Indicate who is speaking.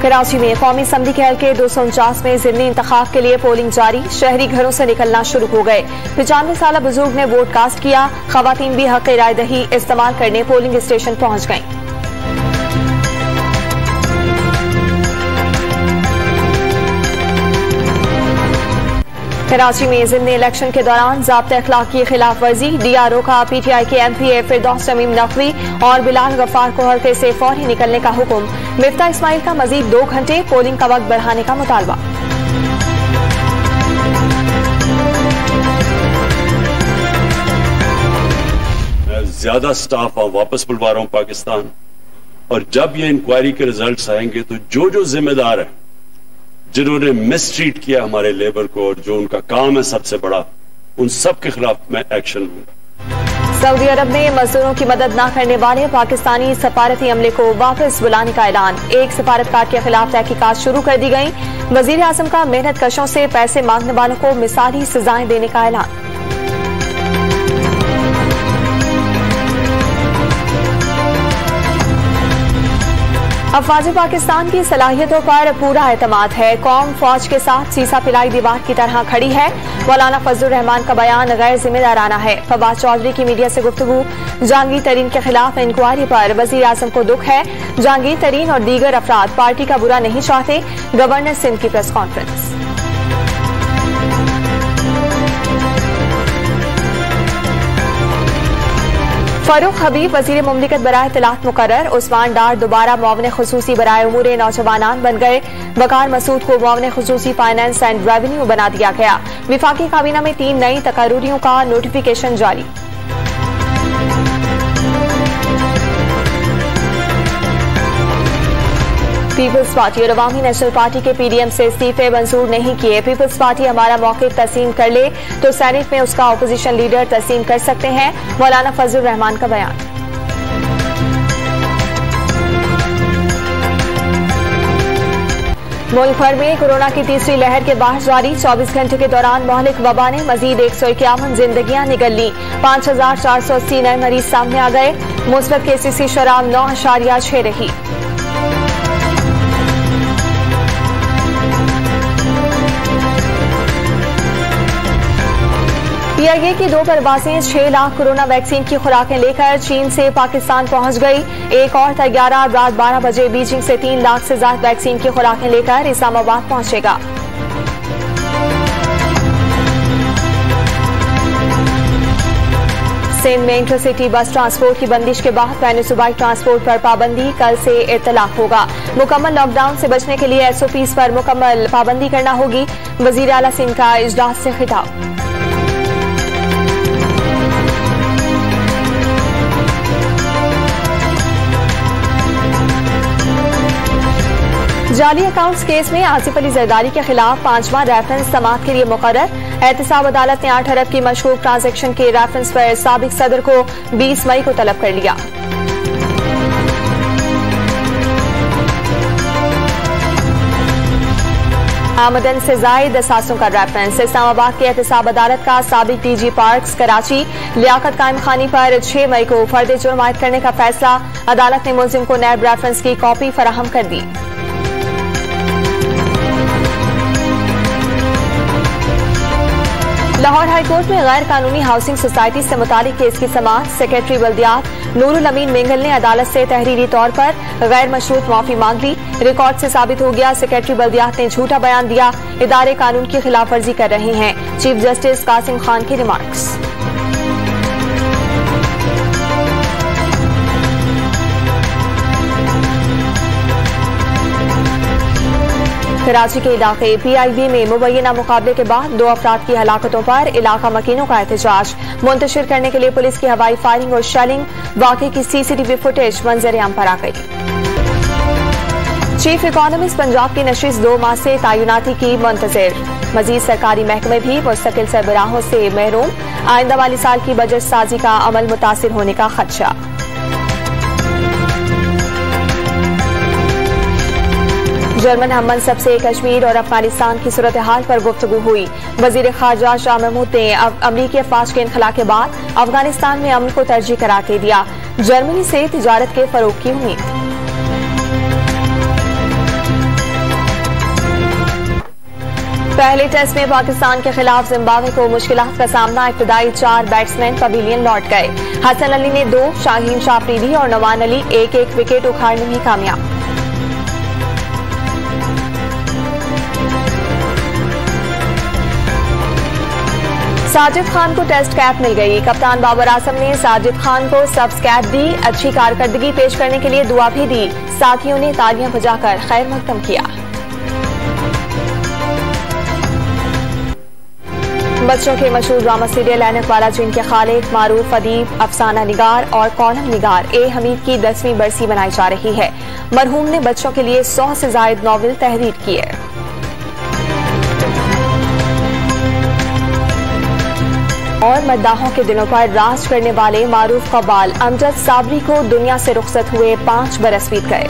Speaker 1: कराची में कौमी असम्बली के हल्के 249 में ज़िमनी इंतखाब के लिए पोलिंग जारी। शहरी घरों से निकलना शुरू हो गए। 95 साल बुजुर्ग ने वोट कास्ट किया। खवातीन भी हक राय दही इस्तेमाल करने पोलिंग स्टेशन पहुंच गईं। कराची में ज़िमनी इलेक्शन के दौरान ज़ाब्ते अखलाक की खिलाफ वर्जी। DRO का PTI के MPA फिरदौस शमीम नकवी और बिलाल गफ्फार को हल्के से फौरी निकलने का हुक्म। मिफ्ता इस्माइल का मजीद 2 घंटे पोलिंग का वक्त बढ़ाने का मुतालबा।
Speaker 2: ज्यादा स्टाफ वापस बुलवा रहा हूं पाकिस्तान, और जब ये इंक्वायरी के रिजल्ट्स आएंगे तो जो जिम्मेदार है, जिन्होंने मिसट्रीट किया हमारे लेबर को और जो उनका काम है सबसे बड़ा, उन सब के खिलाफ मैं एक्शन लूंगा।
Speaker 1: सऊदी अरब में मजदूरों की मदद न करने वाले पाकिस्तानी सफारती अमले को वापस बुलाने का ऐलान। एक सफारतकार के खिलाफ तहकीकात शुरू कर दी गई। वजीर आजम का मेहनत कशों से पैसे मांगने वालों को मिसाली सजाएं देने का ऐलान। अफवाज पाकिस्तान की सलाहियतों पर पूरा एतमाद है। कौम फौज के साथ सीसा पिलाई दीवार की तरह खड़ी है। मौलाना फजलुर रहमान का बयान गैर जिम्मेदाराना है। फवाद चौधरी की मीडिया से गुफ्तगू। जहांगीर तरीन के खिलाफ इंक्वायरी पर वजीर आजम को दुख है। जहांगीर तरीन और दीगर अफराद पार्टी का बुरा नहीं चाहते। गवर्नर सिंध की प्रेस कॉन्फ्रेंस। फारूक हबीब वजीर मुमलिकत बराए इत्तलात मुकर्रर। उस्मान डार दोबारा मुआविन खुसूसी बराए उमूर नौजवानान बन गए। वकार मसूद को मुआविन खुसूसी फाइनेंस एंड रेवेन्यू बना दिया गया। विफाकी काबीना में 3 नई तकर्रुरियों का नोटिफिकेशन जारी। पीपल्स पार्टी और अवामी नेशनल पार्टी के PDM से इस्तीफे मंजूर नहीं किए। पीपल्स पार्टी हमारा मौक़िफ़ तस्लीम कर ले तो सेनेट में उसका अपोजिशन लीडर तस्लीम कर सकते हैं। मौलाना फजलुर रहमान का बयान। मुल्क भर में कोरोना की तीसरी लहर के बाहर जारी। 24 घंटे के दौरान मोहलिक वबा ने मजीद 151 जिंदगियां निगल ली। 5480 नए मरीज सामने आ गए। मुस्बत केसेस की शरह 9.6 रही। PIA की 2 परवाजें 6 लाख कोरोना वैक्सीन की खुराकें लेकर चीन से पाकिस्तान पहुंच गई। एक और तैयारा रात 12 बजे बीजिंग से 3 लाख से ज्यादा वैक्सीन की खुराकें लेकर इस्लामाबाद पहुंचेगा। सिंध में इंटरसिटी बस ट्रांसपोर्ट की बंदिश के बाद बैन सूबाई ट्रांसपोर्ट पर पाबंदी कल से इत्तलाक होगा। मुकम्मल लॉकडाउन से बचने के लिए SOPs पर मुकम्मल पाबंदी करना होगी। वजीर आला सिंध का इजलास से खिताब। जाली अकाउंट्स केस में आसिफ अली जरदारी के खिलाफ 5वां रेफरेंस समाअत के लिए मुकर्रर। एहतसाब अदालत ने 8 अरब की मशकूक ट्रांजैक्शन के रेफरेंस पर साबिक सदर को 20 मई को तलब कर लिया। आमदन से जायद असासों का रेफरेंस। इस्लामाबाद के एहतसाब अदालत का साबिक DG पार्क्स कराची लियाकत कायम खानी पर 6 मई को फर्द जुर्म आयद करने का फैसला। अदालत ने मुलजिम को नैब रेफरेंस की कॉपी फराहम कर दी। लाहौर हाईकोर्ट में गैर कानूनी हाउसिंग सोसाइटी से मुतालिक केस की समाअत। सेक्रेटरी बल्दियात नूरुल अमीन मिंगल ने अदालत से तहरीरी तौर पर गैर मशरूत माफी मांग ली। रिकॉर्ड से साबित हो गया सेक्रेटरी बल्दियात ने झूठा बयान दिया। इदारे कानून की खिलाफ वर्जी कर रहे हैं। चीफ जस्टिस कासिम खान के रिमार्क्स। कराची के इलाके PIB में मुबैना मुकाबले के बाद 2 अफराद की हलाकतों पर इलाका मकीनों का एहतजाज। मुंतशिर करने के लिए पुलिस की हवाई फायरिंग और शेलिंग। वाकई की CCTV फुटेज मंजर-ए-आम पर आ गई। चीफ इकोनॉमिस्ट पंजाब की नशिस्त 2 माह से तैनाती की मुंतजिर। मजीद सरकारी महकमे भी मुस्तकिल सरबराहों से महरूम। आइंदा वाली साल की बजट साजी का अमल मुतासिर होने का खदशा। जर्मन हम मनसब से कश्मीर और अफगानिस्तान की सूरत हाल पर गुफ्तगू हुई। वजीर खारजा शाह महमूद ने अमरीकी अफवाज के इनखला के बाद अफगानिस्तान में अमन को तरजीह करार दे दिया। जर्मनी से तिजारत के फरोग की उम्मीद। पहले टेस्ट में पाकिस्तान के खिलाफ जिम्बाब्वे को मुश्किलात का सामना। इब्तदाई 4 बैट्समैन पवेलियन लौट गए। हसन अली ने 2, शाहीन शाह अफरीदी और नवान अली एक विकेट उखाड़ने में कामयाब। साजिद खान को टेस्ट कैप मिल गई। कप्तान बाबर आजम ने साजिद खान को सब्ज कैप दी। अच्छी कारकर्दगी पेश करने के लिए दुआ भी दी। साथियों ने तालियां बजाकर खैर मकदम किया। बच्चों के मशहूर ड्रामा सीरियल ऐनक वाला जिन के खालिक, मारूफ अदीब, अफसाना निगार और कॉलम निगार ए हमीद की 10वीं बरसी मनाई जा रही है। मरहूम ने बच्चों के लिए 100 से ज्यादा नॉवेल तहरीर किए। और मद्दाहों के दिनों पर राज करने वाले मारूफ कव्वाल अमजद साबरी को दुनिया से रुखसत हुए 5 बरस बीत गए।